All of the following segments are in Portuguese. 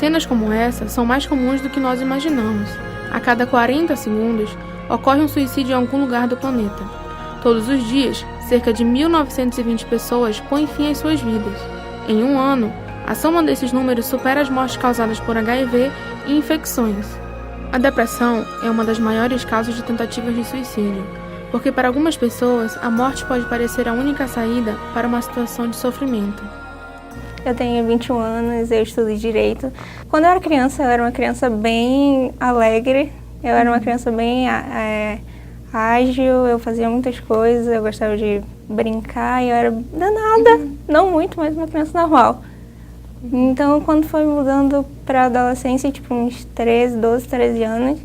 Cenas como essa são mais comuns do que nós imaginamos. A cada 40 segundos, ocorre um suicídio em algum lugar do planeta. Todos os dias, cerca de 1.920 pessoas põem fim às suas vidas. Em um ano, a soma desses números supera as mortes causadas por HIV e infecções. A depressão é uma das maiores causas de tentativas de suicídio, porque para algumas pessoas a morte pode parecer a única saída para uma situação de sofrimento. Eu tenho 21 anos, eu estudo Direito. Quando eu era uma criança bem alegre, eu era uma criança bem ágil, eu fazia muitas coisas, eu gostava de brincar, eu era danada, não muito, mas uma criança normal. Então, quando foi mudando para a adolescência, tipo uns 12, 13 anos,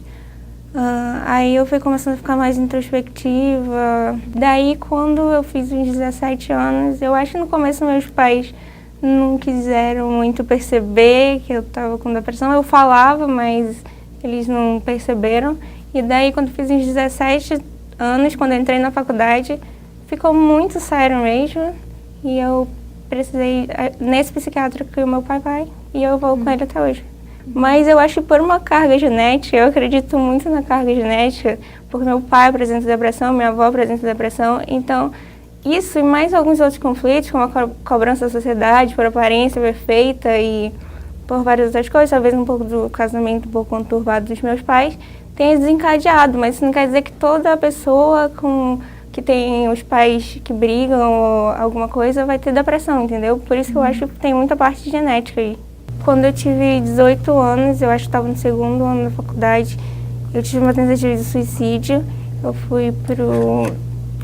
aí eu fui começando a ficar mais introspectiva. Daí, quando eu fiz uns 17 anos, eu acho que no começo meus pais não quiseram muito perceber que eu estava com depressão. Eu falava, mas eles não perceberam. E daí, quando fiz uns 17 anos, quando eu entrei na faculdade, ficou muito sério mesmo. E eu precisei nesse psiquiatra que o meu pai vai, e eu vou com ele até hoje. Mas eu acho que por uma carga genética, eu acredito muito na carga genética, porque meu pai apresenta depressão, minha avó apresenta depressão, então isso e mais alguns outros conflitos, como a cobrança da sociedade por aparência perfeita e por várias outras coisas, talvez um pouco do casamento um pouco conturbado dos meus pais, tenha desencadeado, mas isso não quer dizer que toda pessoa que tem os pais que brigam ou alguma coisa vai ter depressão, entendeu? Por isso que eu acho que tem muita parte genética aí. Quando eu tive 18 anos, eu acho que estava no segundo ano da faculdade, eu tive uma tentativa de suicídio.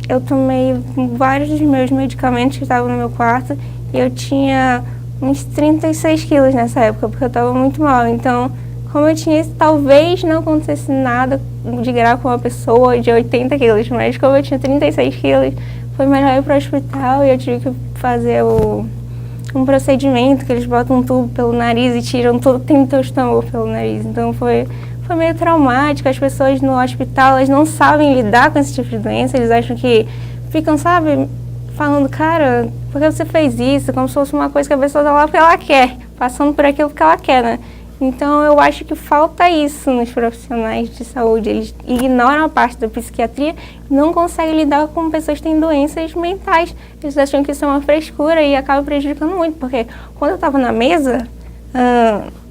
Eu tomei vários dos meus medicamentos que estavam no meu quarto e eu tinha uns 36 quilos nessa época, porque eu estava muito mal. Então, como eu tinha isso, talvez não acontecesse nada de grave com uma pessoa de 80 quilos, mas como eu tinha 36 quilos, foi melhor ir para o hospital e eu tive que fazer um procedimento que eles botam um tubo pelo nariz e tiram todo o teu estômago pelo nariz. Então foi meio traumático. As pessoas no hospital, elas não sabem lidar com esse tipo de doença, eles acham que ficam, sabe, falando, cara, por que você fez isso? Como se fosse uma coisa que a pessoa tá lá porque ela quer, passando por aquilo que ela quer, né? Então, eu acho que falta isso nos profissionais de saúde. Eles ignoram a parte da psiquiatria e não conseguem lidar com pessoas que têm doenças mentais. Eles acham que isso é uma frescura e acaba prejudicando muito, porque quando eu estava na mesa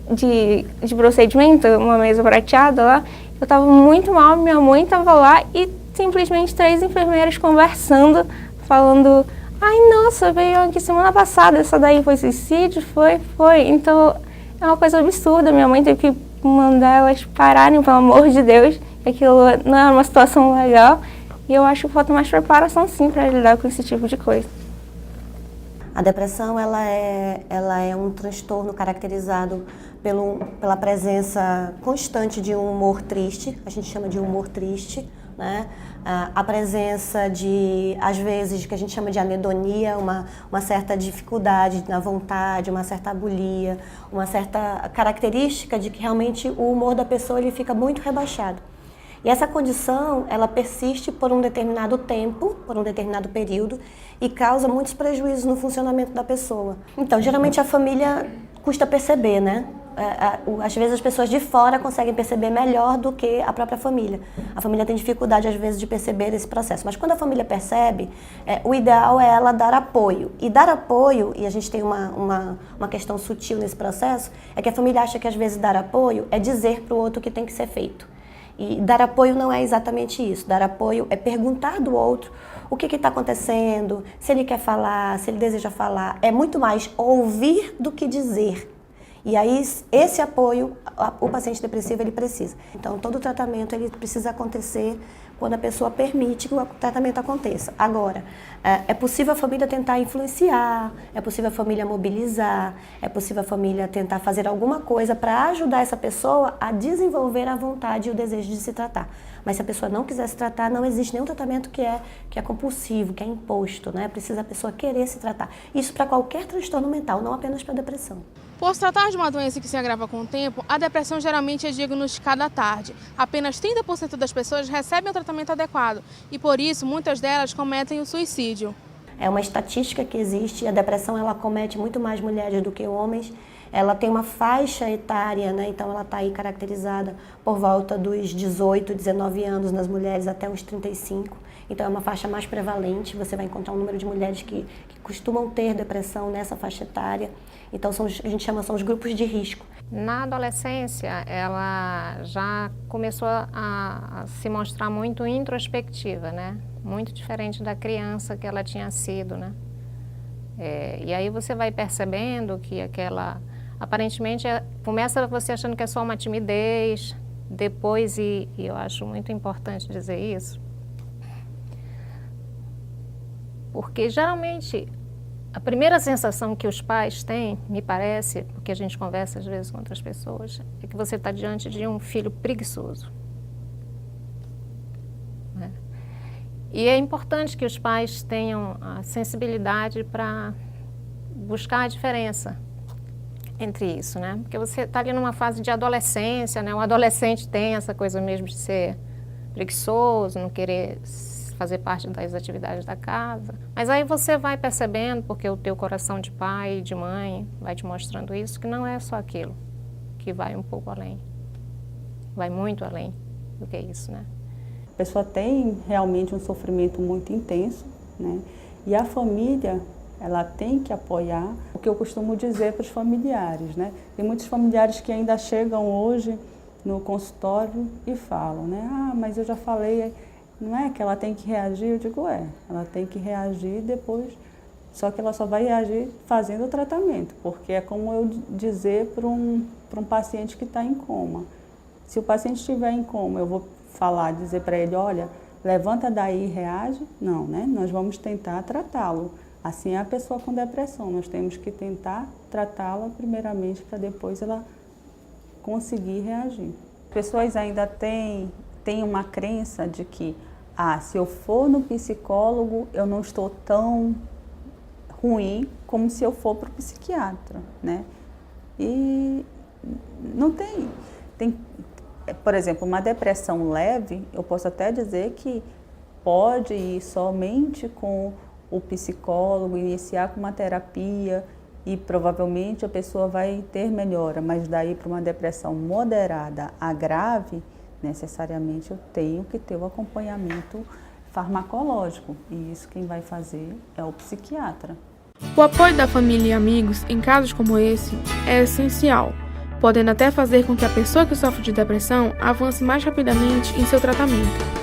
de procedimento, uma mesa prateada lá, eu estava muito mal, minha mãe estava lá e simplesmente 3 enfermeiras conversando, falando, ai, nossa, veio aqui semana passada, essa daí foi suicídio? Foi. Então, é uma coisa absurda, minha mãe teve que mandar elas pararem, pelo amor de Deus, aquilo não é uma situação legal, e eu acho que falta mais preparação sim para lidar com esse tipo de coisa. A depressão ela é um transtorno caracterizado pela presença constante de um humor triste, a gente chama de humor triste, né? A presença de, às vezes, que a gente chama de anedonia, uma certa dificuldade na vontade, uma certa abulia, uma certa característica de que realmente o humor da pessoa ele fica muito rebaixado. E essa condição, ela persiste por um determinado tempo, por um determinado período, e causa muitos prejuízos no funcionamento da pessoa. Então, geralmente a família custa perceber, né? Às vezes as pessoas de fora conseguem perceber melhor do que a própria família. A família tem dificuldade, às vezes, de perceber esse processo. Mas quando a família percebe, o ideal é ela dar apoio. E dar apoio, e a gente tem uma questão sutil nesse processo, é que a família acha que, às vezes, dar apoio é dizer para o outro o que tem que ser feito. E dar apoio não é exatamente isso. Dar apoio é perguntar do outro o que está acontecendo, se ele quer falar, se ele deseja falar. É muito mais ouvir do que dizer. E aí, esse apoio, o paciente depressivo, ele precisa. Então, todo o tratamento, ele precisa acontecer quando a pessoa permite que o tratamento aconteça. Agora, é possível a família tentar influenciar, é possível a família mobilizar, é possível a família tentar fazer alguma coisa para ajudar essa pessoa a desenvolver a vontade e o desejo de se tratar. Mas se a pessoa não quiser se tratar, não existe nenhum tratamento que é compulsivo, que é imposto, né? Precisa a pessoa querer se tratar. Isso para qualquer transtorno mental, não apenas para depressão. Por se tratar de uma doença que se agrava com o tempo, a depressão geralmente é diagnosticada tarde. Apenas 30% das pessoas recebem o tratamento adequado e, por isso, muitas delas cometem o suicídio. É uma estatística que existe, a depressão ela acomete muito mais mulheres do que homens. Ela tem uma faixa etária, né? Então ela está aí caracterizada por volta dos 18, 19 anos nas mulheres até uns 35. Então é uma faixa mais prevalente, você vai encontrar um número de mulheres que costumam ter depressão nessa faixa etária. Então a gente chama, são os grupos de risco. Na adolescência, ela já começou a se mostrar muito introspectiva, né? Muito diferente da criança que ela tinha sido, né? E aí você vai percebendo que aparentemente, começa você achando que é só uma timidez, depois, e eu acho muito importante dizer isso, porque geralmente a primeira sensação que os pais têm, me parece, porque a gente conversa às vezes com outras pessoas, é que você está diante de um filho preguiçoso. Né? E é importante que os pais tenham a sensibilidade para buscar a diferença entre isso, né? Porque você está ali numa fase de adolescência, né? O adolescente tem essa coisa mesmo de ser preguiçoso, não querer fazer parte das atividades da casa. Mas aí você vai percebendo, porque o teu coração de pai e de mãe vai te mostrando isso, que não é só aquilo, que vai um pouco além. Vai muito além do que isso, né? A pessoa tem realmente um sofrimento muito intenso, né? E a família, ela tem que apoiar o que eu costumo dizer para os familiares, né? Tem muitos familiares que ainda chegam hoje no consultório e falam, né? Ah, mas eu já falei, não é que ela tem que reagir? Eu digo, ela tem que reagir depois, só que ela só vai reagir fazendo o tratamento, porque é como eu dizer para um paciente que está em coma. Se o paciente estiver em coma, eu vou dizer para ele, olha, levanta daí e reage? Não, né? Nós vamos tentar tratá-lo. Assim é a pessoa com depressão, nós temos que tentar tratá-la primeiramente para depois ela conseguir reagir. As pessoas ainda têm uma crença de que, se eu for no psicólogo, eu não estou tão ruim como se eu for para o psiquiatra, né? E não tem, por exemplo, uma depressão leve, eu posso até dizer que pode ir somente com o psicólogo, iniciar com uma terapia e provavelmente a pessoa vai ter melhora, mas daí para uma depressão moderada a grave, necessariamente eu tenho que ter o acompanhamento farmacológico e isso quem vai fazer é o psiquiatra. O apoio da família e amigos em casos como esse é essencial, podendo até fazer com que a pessoa que sofre de depressão avance mais rapidamente em seu tratamento.